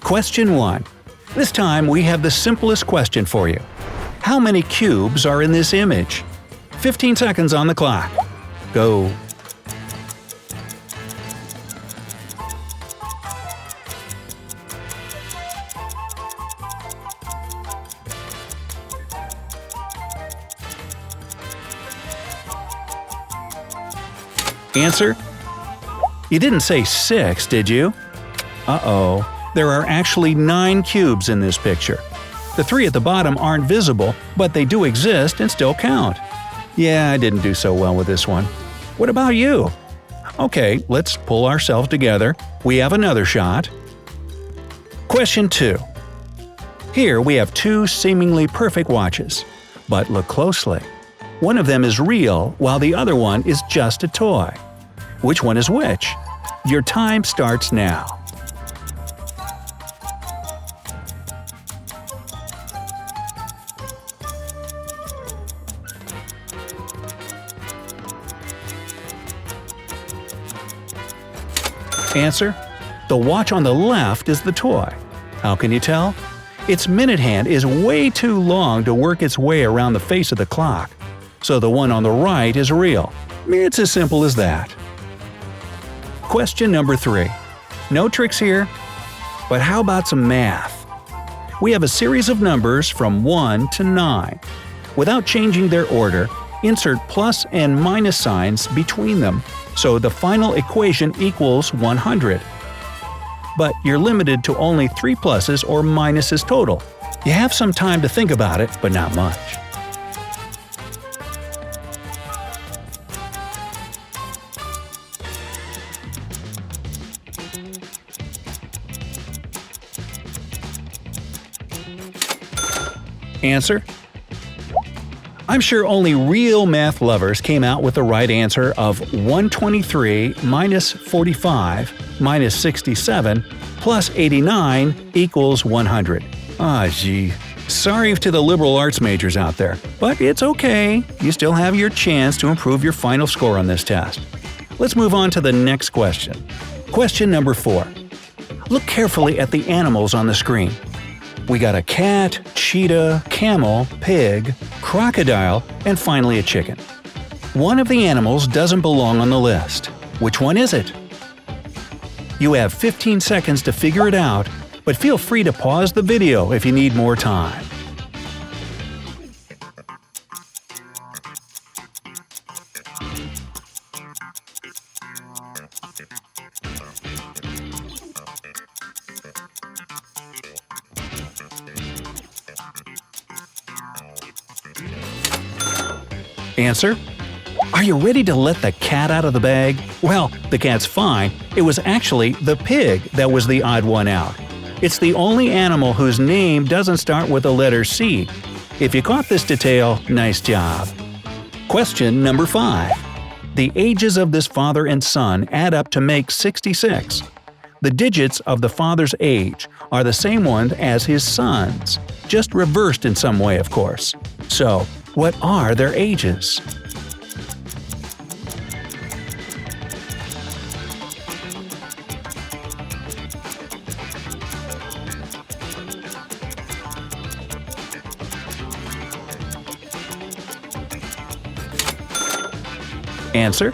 Question 1. This time we have the simplest question for you. How many cubes are in this image? 15 seconds on the clock. Go. Answer? You didn't say 6, did you? Uh-oh. There are actually 9 cubes in this picture. The 3 at the bottom aren't visible, but they do exist and still count. Yeah, I didn't do so well with this one. What about you? Okay, let's pull ourselves together. We have another shot. Question 2. Here we have 2 seemingly perfect watches. But look closely. One of them is real, while the other one is just a toy. Which one is which? Your time starts now. Answer? The watch on the left is the toy. How can you tell? Its minute hand is way too long to work its way around the face of the clock, so the one on the right is real. It's as simple as that. Question number 3. No tricks here, but how about some math? We have a series of numbers from 1 to 9. Without changing their order, insert plus and minus signs between them, so the final equation equals 100. But you're limited to only 3 pluses or minuses total. You have some time to think about it, but not much. Answer? I'm sure only real math lovers came out with the right answer of 123 minus 45 minus 67 plus 89 equals 100. Gee. Sorry to the liberal arts majors out there, but it's okay. You still have your chance to improve your final score on this test. Let's move on to the next question. Question number 4. Look carefully at the animals on the screen. We got a cat, cheetah, camel, pig, crocodile, and finally a chicken. One of the animals doesn't belong on the list. Which one is it? You have 15 seconds to figure it out, but feel free to pause the video if you need more time. Answer? Are you ready to let the cat out of the bag? Well, the cat's fine. It was actually the pig that was the odd one out. It's the only animal whose name doesn't start with the letter C. If you caught this detail, nice job. Question number 5. The ages of this father and son add up to make 66. The digits of the father's age are the same ones as his son's, just reversed in some way, of course. So, what are their ages? Answer?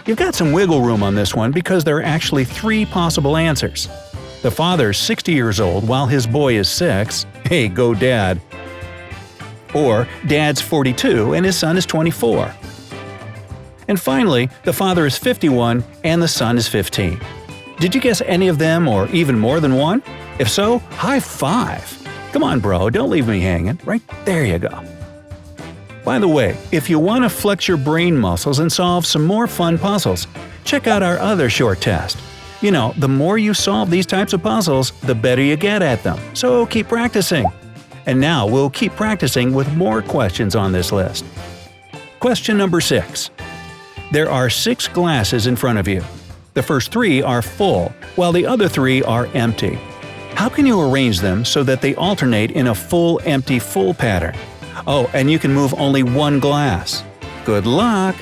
You've got some wiggle room on this one because there are actually 3 possible answers. The father's 60 years old while his boy is 6. Hey, go dad. Or dad's 42 and his son is 24. And finally, the father is 51 and the son is 15. Did you guess any of them or even more than one? If so, high five! Come on, bro, don't leave me hanging. Right there you go. By the way, if you want to flex your brain muscles and solve some more fun puzzles, check out our other short test. You know, the more you solve these types of puzzles, the better you get at them, so keep practicing. And now we'll keep practicing with more questions on this list. Question number 6. There are 6 glasses in front of you. The first 3 are full, while the other 3 are empty. How can you arrange them so that they alternate in a full, empty, full pattern? Oh, and you can move only one glass. Good luck!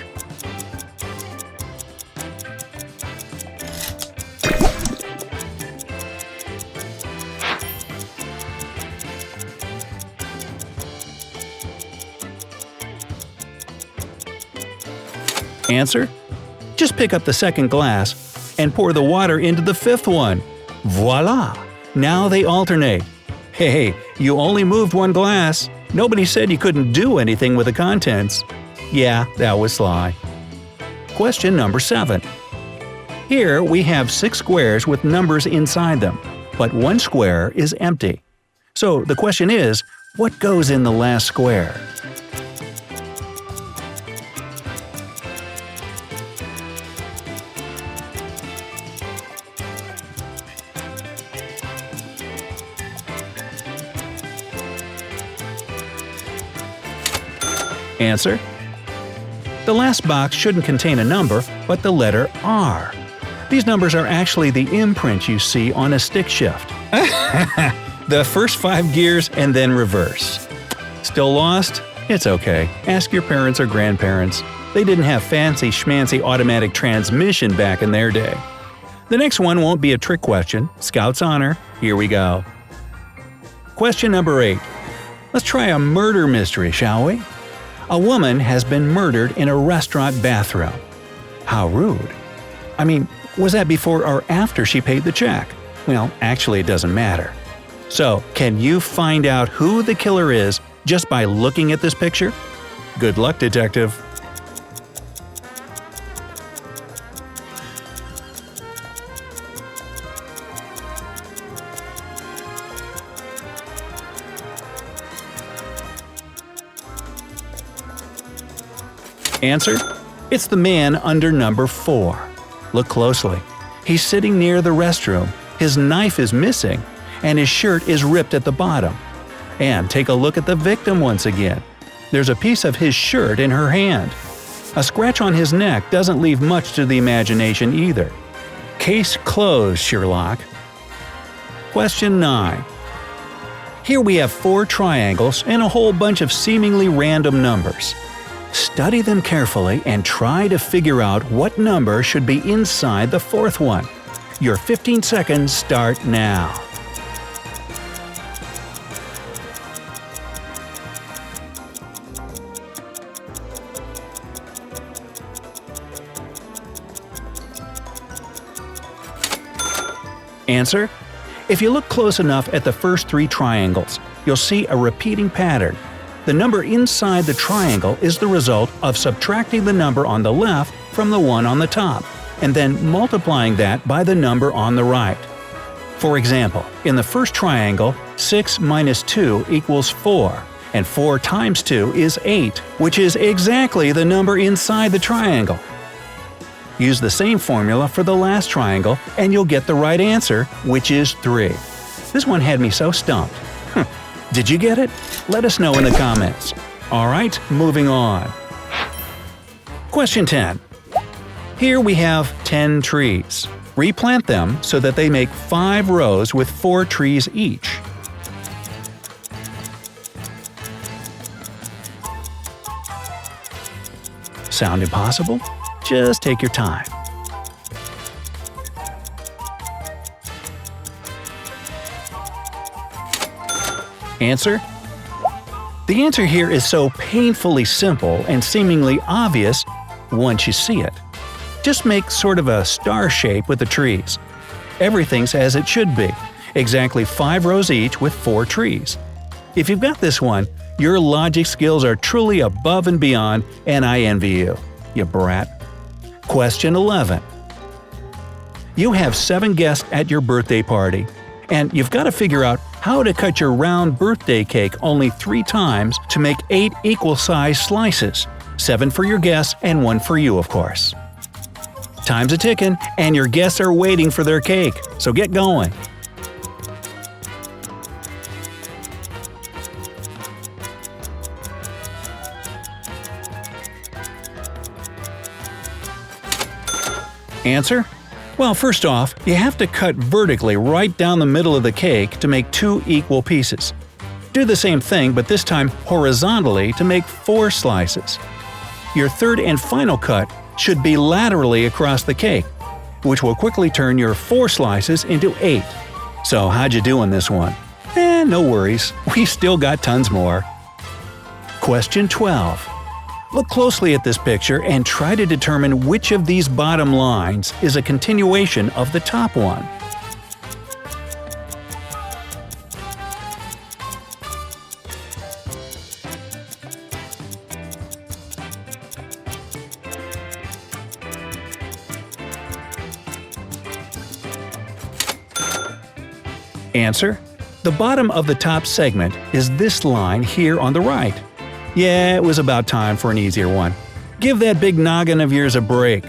Answer: just pick up the second glass and pour the water into the fifth one. Voila! Now they alternate. Hey, you only moved one glass. Nobody said you couldn't do anything with the contents. Yeah, that was sly. Question number 7. Here we have 6 squares with numbers inside them, but one square is empty. So the question is, what goes in the last square? Answer: the last box shouldn't contain a number, but the letter R. These numbers are actually the imprint you see on a stick shift. The first 5 gears and then reverse. Still lost? It's okay. Ask your parents or grandparents. They didn't have fancy schmancy automatic transmission back in their day. The next one won't be a trick question. Scout's honor. Here we go. Question number 8. Let's try a murder mystery, shall we? A woman has been murdered in a restaurant bathroom. How rude. I mean, was that before or after she paid the check? Well, actually it doesn't matter. So, can you find out who the killer is just by looking at this picture? Good luck, detective. Answer: it's the man under number 4. Look closely. He's sitting near the restroom, his knife is missing, and his shirt is ripped at the bottom. And take a look at the victim once again. There's a piece of his shirt in her hand. A scratch on his neck doesn't leave much to the imagination either. Case closed, Sherlock. Question 9. Here we have 4 triangles and a whole bunch of seemingly random numbers. Study them carefully and try to figure out what number should be inside the 4th one. Your 15 seconds start now. Answer: if you look close enough at the first 3 triangles, you'll see a repeating pattern. The number inside the triangle is the result of subtracting the number on the left from the one on the top, and then multiplying that by the number on the right. For example, in the first triangle, 6 minus 2 equals 4, and 4 times 2 is 8, which is exactly the number inside the triangle. Use the same formula for the last triangle, and you'll get the right answer, which is 3. This one had me so stumped. Did you get it? Let us know in the comments. Alright, moving on. Question 10. Here we have 10 trees. Replant them so that they make 5 rows with 4 trees each. Sound impossible? Just take your time. Answer? The answer here is so painfully simple and seemingly obvious once you see it. Just make sort of a star shape with the trees. Everything's as it should be, exactly 5 rows each with 4 trees. If you've got this one, your logic skills are truly above and beyond, and I envy you, you brat. Question 11. You have 7 guests at your birthday party, and you've got to figure out how to cut your round birthday cake only 3 times to make 8 equal-sized slices, 7 for your guests and 1 for you, of course. Time's a-ticking, and your guests are waiting for their cake, so get going. Answer? Well, first off, you have to cut vertically right down the middle of the cake to make 2 equal pieces. Do the same thing, but this time horizontally to make 4 slices. Your third and final cut should be laterally across the cake, which will quickly turn your 4 slices into 8. So how'd you do on this one? No worries, we still got tons more. Question 12. Look closely at this picture and try to determine which of these bottom lines is a continuation of the top one. Answer: the bottom of the top segment is this line here on the right. Yeah, it was about time for an easier one. Give that big noggin of yours a break.